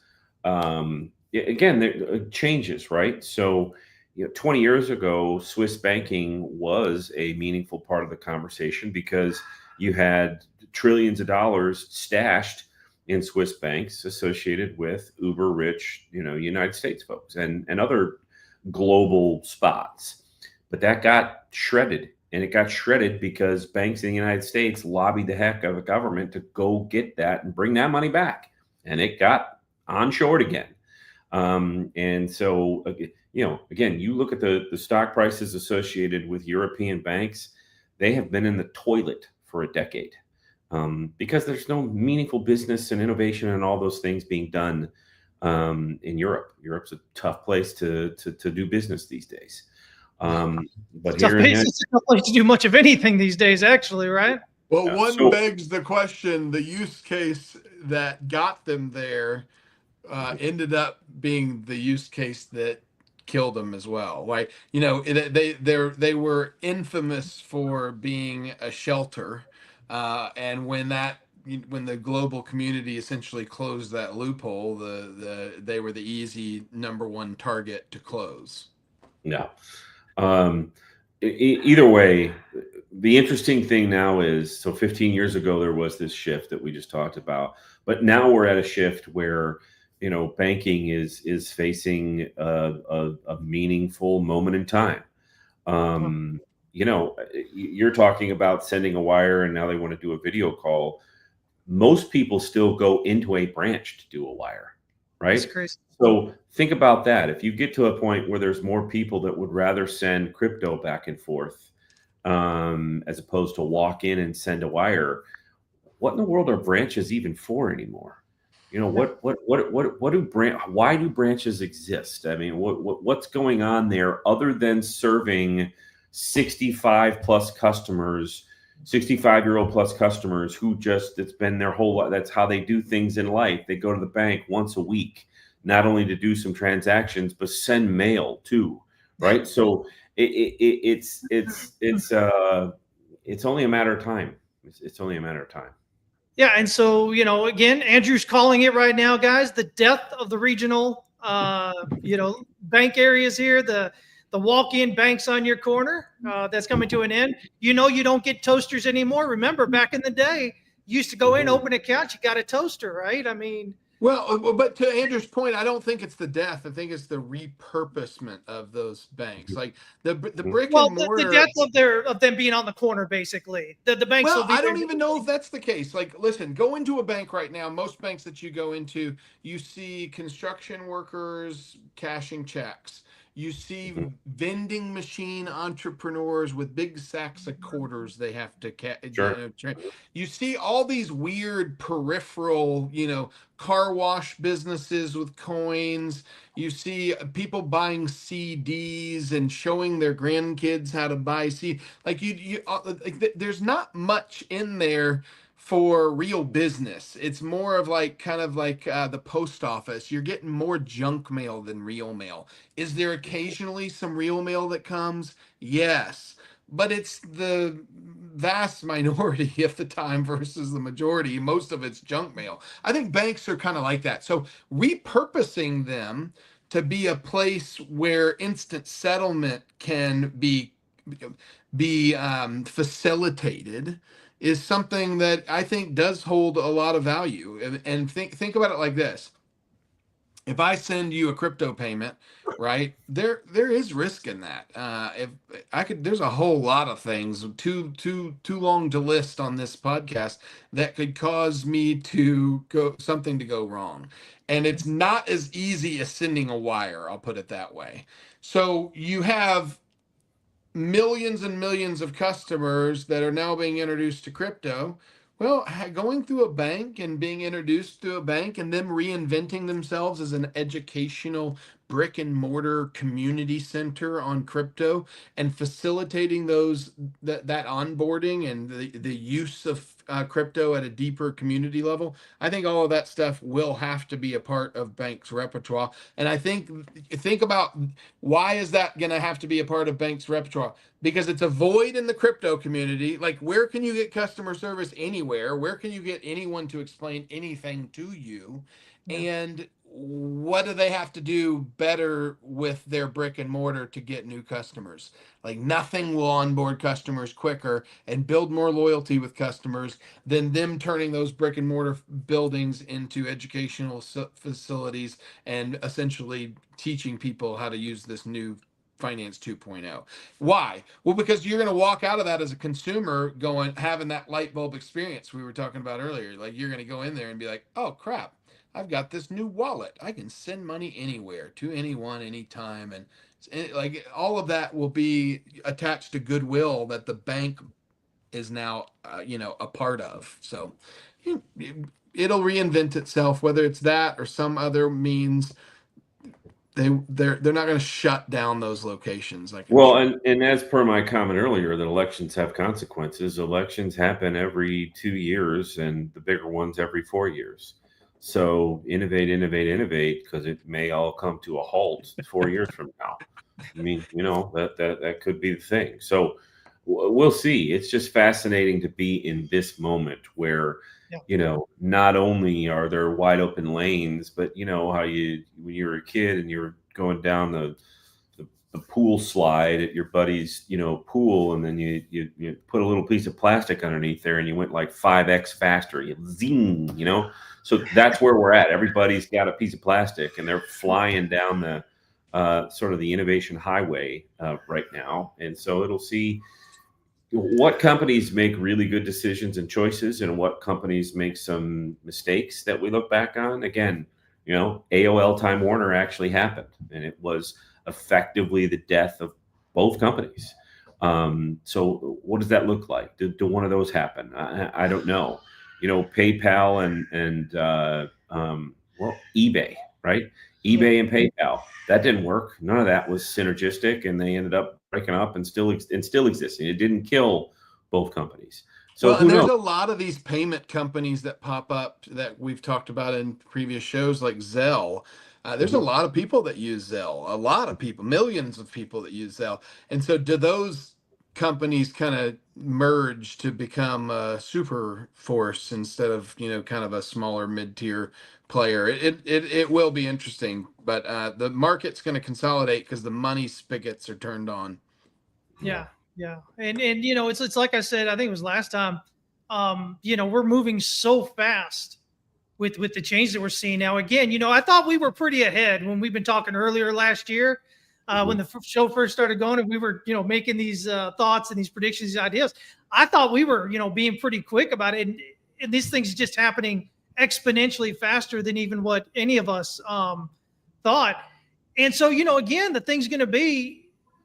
again, there changes, right? So 20 years ago, Swiss banking was a meaningful part of the conversation because you had trillions of dollars stashed in Swiss banks associated with uber rich, United States folks and other global spots. But that got shredded. And it got shredded because banks in the United States lobbied the heck out of the government to go get that and bring that money back. And it got onshored again. And so, again, you look at the stock prices associated with European banks, they have been in the toilet for a decade because there's no meaningful business and innovation and all those things being done in Europe. Europe's a tough place to do business these days. But it's a tough place to do much of anything these days, actually, right? Well, one begs the question: the use case that got them there ended up being the use case that killed them as well. Like, they were infamous for being a shelter, and when the global community essentially closed that loophole, they were the easy number one target to close. No. Either way, the interesting thing now is, so 15 years ago, there was this shift that we just talked about, but now we're at a shift where, banking is facing a meaningful moment in time. You're talking about sending a wire and now they want to do a video call. Most people still go into a branch to do a wire, right? That's crazy. So think about that. If you get to a point where there's more people that would rather send crypto back and forth as opposed to walk in and send a wire, what in the world are branches even for anymore? Why do branches exist? I mean, what's going on there other than serving 65-year-old plus customers who it's been their whole life. That's how they do things in life. They go to the bank once a week, not only to do some transactions, but send mail too, right? So it's only a matter of time. It's only a matter of time. Yeah, and so again, Andrew's calling it right now, guys. The death of the regional, bank areas here. The the walk-in banks on your corner. That's coming to an end. You don't get toasters anymore. Remember, back in the day, you used to go in, open an account, you got a toaster, right? I mean, well, but to Andrew's point, I don't think it's the death. I think it's the repurposement of those banks, like the brick and mortar. the death of them being on the corner, basically. The banks will be. I don't even know if that's the case. Like, listen, go into a bank right now. Most banks that you go into, you see construction workers cashing checks. You see vending machine entrepreneurs with big sacks of quarters they have to you see all these weird peripheral, car wash businesses with coins. You see people buying CDs and showing their grandkids how to buy CDs. Like there's not much in there for real business. It's more of like kind of like the post office. You're getting more junk mail than real mail. Is there occasionally some real mail that comes? Yes, but it's the vast minority of the time versus the majority. Most of it's junk mail. I think banks are kind of like that. So repurposing them to be a place where instant settlement can be facilitated is something that I think does hold a lot of value. And think about it like this. If I send you a crypto payment, right, there is risk in that. There's a whole lot of things too long to list on this podcast that could cause me to go wrong. And it's not as easy as sending a wire, I'll put it that way. So you have millions and millions of customers that are now being introduced to crypto. Well, going through a bank and being introduced to a bank and them reinventing themselves as an educational brick and mortar community center on crypto and facilitating that onboarding and the use of crypto at a deeper community level. I think all of that stuff will have to be a part of banks' repertoire. And I think about why is that going to have to be a part of banks' repertoire? Because it's a void in the crypto community. Like, where can you get customer service anywhere? Where can you get anyone to explain anything to you? Yeah. And what do they have to do better with their brick and mortar to get new customers? Like, nothing will onboard customers quicker and build more loyalty with customers than them turning those brick and mortar buildings into educational facilities and essentially teaching people how to use this new Finance 2.0. Why? Well, because you're going to walk out of that as a consumer having that light bulb experience we were talking about earlier. Like, you're going to go in there and be like, oh crap, I've got this new wallet. I can send money anywhere to anyone, anytime. And like, all of that will be attached to goodwill that the bank is now, a part of. So it'll reinvent itself, whether it's that or some other means. They're not going to shut down those locations. And as per my comment earlier, that elections have consequences. Elections happen every 2 years, and the bigger ones every 4 years. So innovate, because it may all come to a halt 4 years from now. I mean, that could be the thing. So we'll see. It's just fascinating to be in this moment where, not only are there wide open lanes, but how when you were a kid and you're going down the pool slide at your buddy's, pool, and then you put a little piece of plastic underneath there and you went like 5x faster, you zing, So that's where we're at. Everybody's got a piece of plastic and they're flying down the sort of the innovation highway right now. And so it'll see what companies make really good decisions and choices and what companies make some mistakes that we look back on. Again, AOL Time Warner actually happened, and it was effectively the death of both companies. So what does that look like? Do one of those happen? I don't know. PayPal and eBay, right? eBay and PayPal, that didn't work. None of that was synergistic, and they ended up breaking up and still existing. It didn't kill both companies. So there's a lot of these payment companies that pop up that we've talked about in previous shows, like Zelle. There's a lot of people that use Zelle. A lot of people, millions of people that use Zelle. And so do those companies kind of merge to become a super force instead of, kind of a smaller mid-tier player. It will be interesting, but the market's going to consolidate because the money spigots are turned on. Yeah, yeah, and it's like I said, I think it was last time. We're moving so fast with the change that we're seeing now. Again, I thought we were pretty ahead when we've been talking earlier last year, when the show first started going, and we were making these thoughts and these predictions, these ideas. I thought we were being pretty quick about it, and these things just happening exponentially faster than even what any of us thought. And so again, the thing's going to be,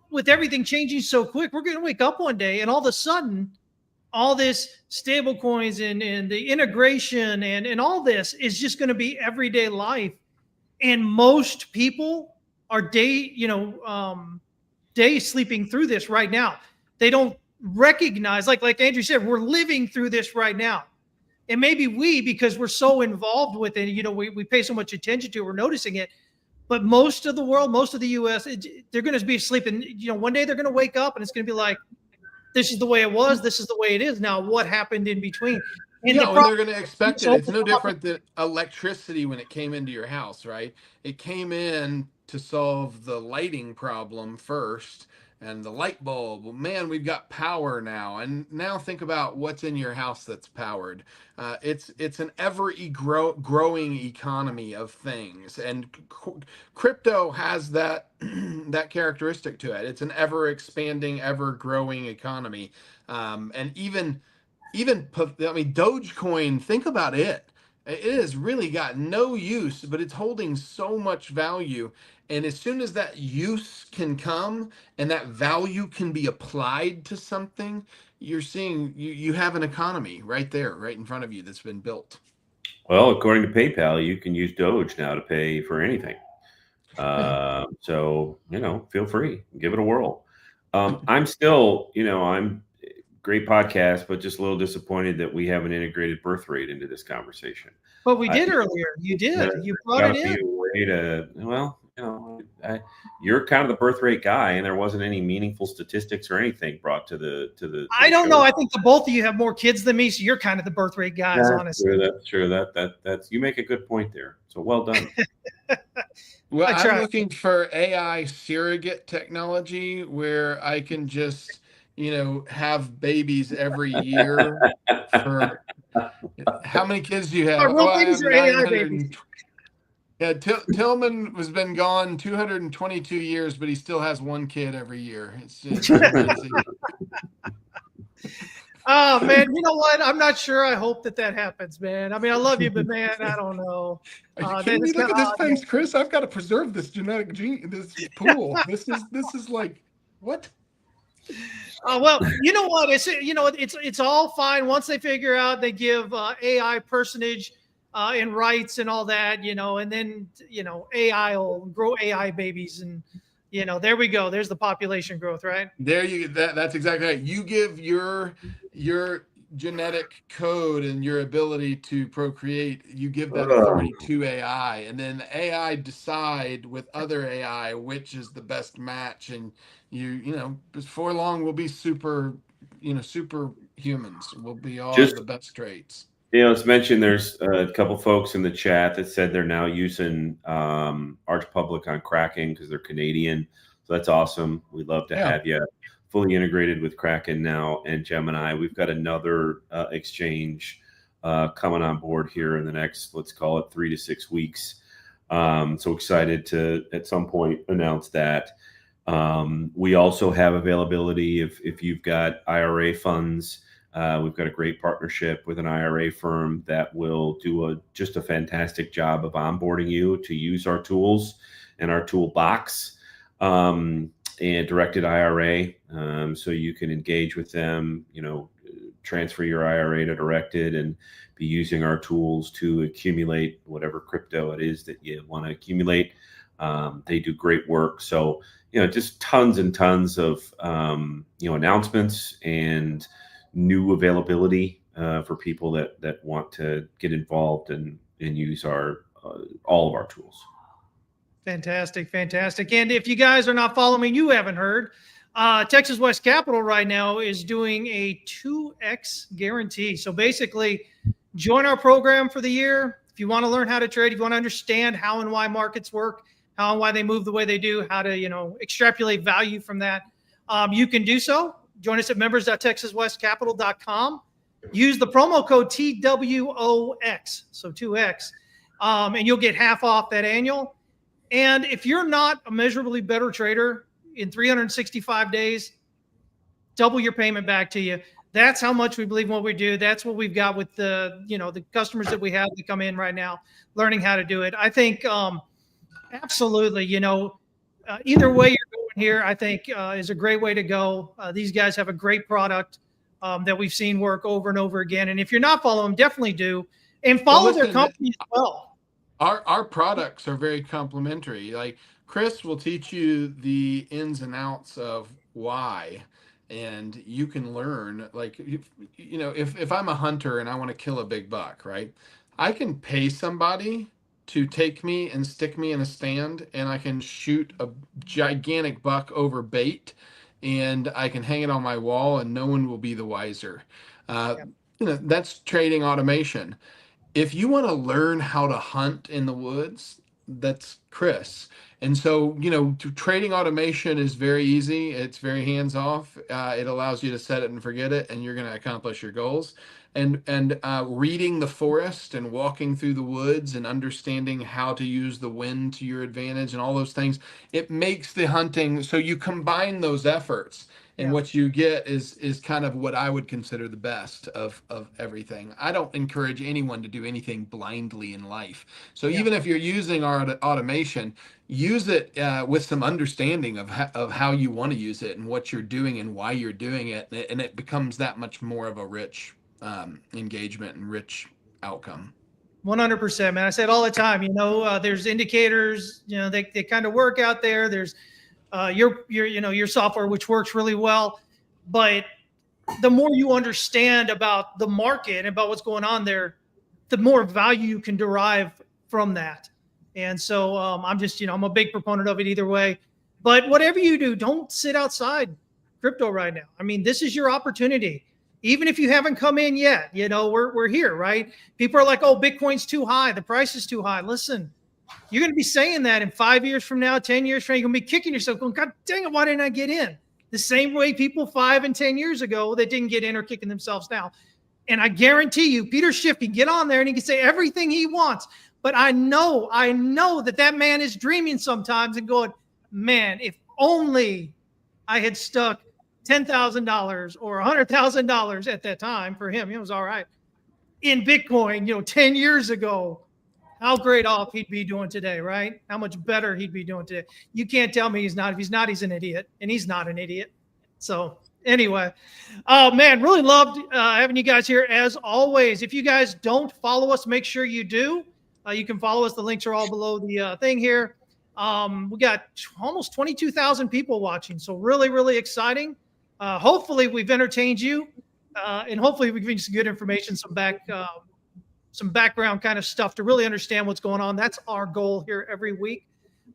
with everything changing so quick, we're going to wake up one day and all of a sudden, all this stable coins and the integration and all this is just going to be everyday life. And most people are day sleeping through this right now. They don't recognize, like Andrew said, we're living through this right now. And maybe because we're so involved with it, we pay so much attention to it, we're noticing it. But most of the world, most of the U.S., they're going to be sleeping. One day they're going to wake up and it's going to be like, this is the way it was. This is the way it is now. What happened in between? And they're going to expect it. It's no different than electricity when it came into your house, right? It came in to solve the lighting problem first. And the light bulb, well, man, we've got power now. And now think about what's in your house that's powered. It's an growing economy of things, and crypto has that that characteristic to it. It's an ever expanding, ever growing economy. And even Dogecoin. Think about it. It has really got no use, but it's holding so much value. And as soon as that use can come and that value can be applied to something, you're seeing you have an economy right there, right in front of you that's been built. Well, according to PayPal, you can use Doge now to pay for anything. So, feel free, give it a whirl. I'm still, I'm great podcast, but just a little disappointed that we haven't integrated birth rate into this conversation. But we did earlier. You did. You brought it in. You're kind of the birth rate guy, and there wasn't any meaningful statistics or anything brought to the I don't know. I think the both of you have more kids than me, so you're kind of the birth rate guys, honestly. That's true. That's you make a good point there. So well done. Well, I'm looking for AI surrogate technology where I can just have babies every year. For how many kids do you have? Babies are AI babies. Yeah, Tillman has been gone 222 years, but he still has one kid every year. It's Oh man, you know what? I'm not sure. I hope that happens, man. I mean, I love you, but man, I don't know. Look at this face, Chris. I've got to preserve this genetic this pool. This is like what? Well, you know what? It's all fine once they figure out they give AI personage and rights and all that, and then AI will grow AI babies, and there we go. There's the population growth, right? That's exactly right. You give your genetic code and your ability to procreate, you give that authority to AI, and then AI decide with other AI which is the best match, and before long we'll be super humans. We'll be all the best traits. Let's mention there's a couple folks in the chat that said they're now using Arch Public on Kraken because they're Canadian. So that's awesome. We'd love to have you fully integrated with Kraken now and Gemini. We've got another exchange coming on board here in the next, let's call it 3 to 6 weeks. So excited to at some point announce that. We also have availability if you've got IRA funds. We've got a great partnership with an IRA firm that will do just a fantastic job of onboarding you to use our tools and our toolbox and directed IRA. So you can engage with them, transfer your IRA to directed and be using our tools to accumulate whatever crypto it is that you want to accumulate. They do great work. So, just tons and tons of, announcements and new availability for people that want to get involved and use all of our tools. Fantastic. And if you guys are not following, you haven't heard, TexasWest Capital right now is doing a 2x guarantee. So basically, join our program for the year. If you want to learn how to trade, if you want to understand how and why markets work, how and why they move the way they do, how to extrapolate value from that, you can do so. Join us at members.texaswestcapital.com. Use the promo code TWOX, so 2X, and you'll get half off that annual. And if you're not a measurably better trader, in 365 days, double your payment back to you. That's how much we believe in what we do. That's what we've got with the customers that we have that come in right now, learning how to do it. I think absolutely, either way you're going here, I think is a great way to go. These guys have a great product that we've seen work over and over again. And if you're not following them, definitely do. And follow their company as well. Our products are very complementary. Like Chris will teach you the ins and outs of why, and you can learn. Like, if I'm a hunter and I want to kill a big buck, right? I can pay somebody to take me and stick me in a stand, and I can shoot a gigantic buck over bait, and I can hang it on my wall, and no one will be the wiser. That's trading automation. If you want to learn how to hunt in the woods, that's Chris. And so, trading automation is very easy. It's very hands off. It allows you to set it and forget it, and you're going to accomplish your goals. And reading the forest and walking through the woods and understanding how to use the wind to your advantage and all those things, it makes the hunting. So you combine those efforts, and what you get is kind of what I would consider the best of everything. I don't encourage anyone to do anything blindly in life. So even if you're using our automation, use it with some understanding of how you want to use it and what you're doing and why you're doing it. And it becomes that much more of a rich engagement and rich outcome. 100%, man. I said all the time, there's indicators, they kind of work out there. There's your software, which works really well, but the more you understand about the market and about what's going on there, the more value you can derive from that. And so I'm a big proponent of it either way. But whatever you do, don't sit outside crypto right now. I mean, this is your opportunity. Even if you haven't come in yet, we're here, right? People are like, oh, Bitcoin's too high. The price is too high. Listen, you're going to be saying that in 5 years from now, 10 years from now, you're going to be kicking yourself going, God dang it, why didn't I get in? The same way people 5 and 10 years ago that didn't get in are kicking themselves now. And I guarantee you, Peter Schiff can get on there and he can say everything he wants. But I know that man is dreaming sometimes and going, man, if only I had stuck $10,000 or $100,000 at that time. For him, it was all right, in Bitcoin, 10 years ago, how great off he'd be doing today, right? How much better he'd be doing today. You can't tell me he's not. If he's not, he's an idiot, and he's not an idiot. So anyway, man, really loved having you guys here as always. If you guys don't follow us, make sure you do. You can follow us. The links are all below the thing here. We got almost 22,000 people watching, so really, really exciting. Hopefully we've entertained you, and hopefully we've given you some good information, some background kind of stuff to really understand what's going on. That's our goal here every week.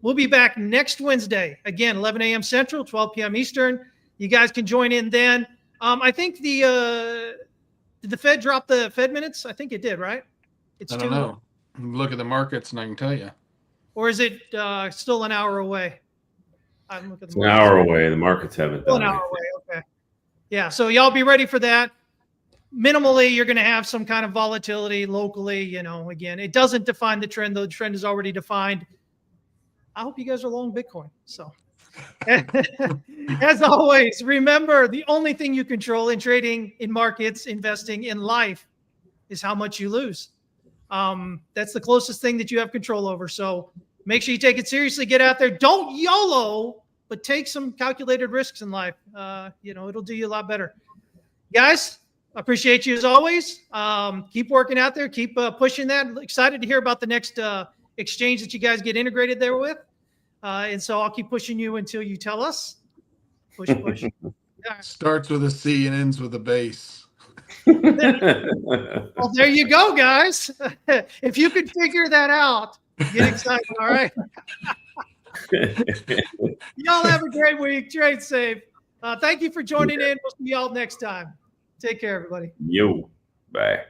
We'll be back next Wednesday, again, 11 a.m. Central, 12 p.m. Eastern. You guys can join in then. I think did the Fed drop the Fed minutes? I think it did, right? I don't know. Look at the markets and I can tell you. Or is it still an hour away? It's an hour away. The markets haven't done an hour away. Okay. Yeah. So y'all be ready for that. Minimally, you're going to have some kind of volatility locally. Again, it doesn't define the trend, though. The trend is already defined. I hope you guys are long Bitcoin. So as always, remember, the only thing you control in trading, in markets, investing, in life is how much you lose. That's the closest thing that you have control over. So make sure you take it seriously. Get out there. Don't YOLO, but take some calculated risks in life. It'll do you a lot better. Guys, I appreciate you as always. Keep working out there. Keep pushing that. Excited to hear about the next exchange that you guys get integrated there with. And so I'll keep pushing you until you tell us. Push. Starts with a C and ends with a base. Well, there you go, guys. If you could figure that out, get excited. All right. Y'all have a great week. Trade safe. Thank you for joining in. We'll see y'all next time. Take care, everybody. Yo, bye.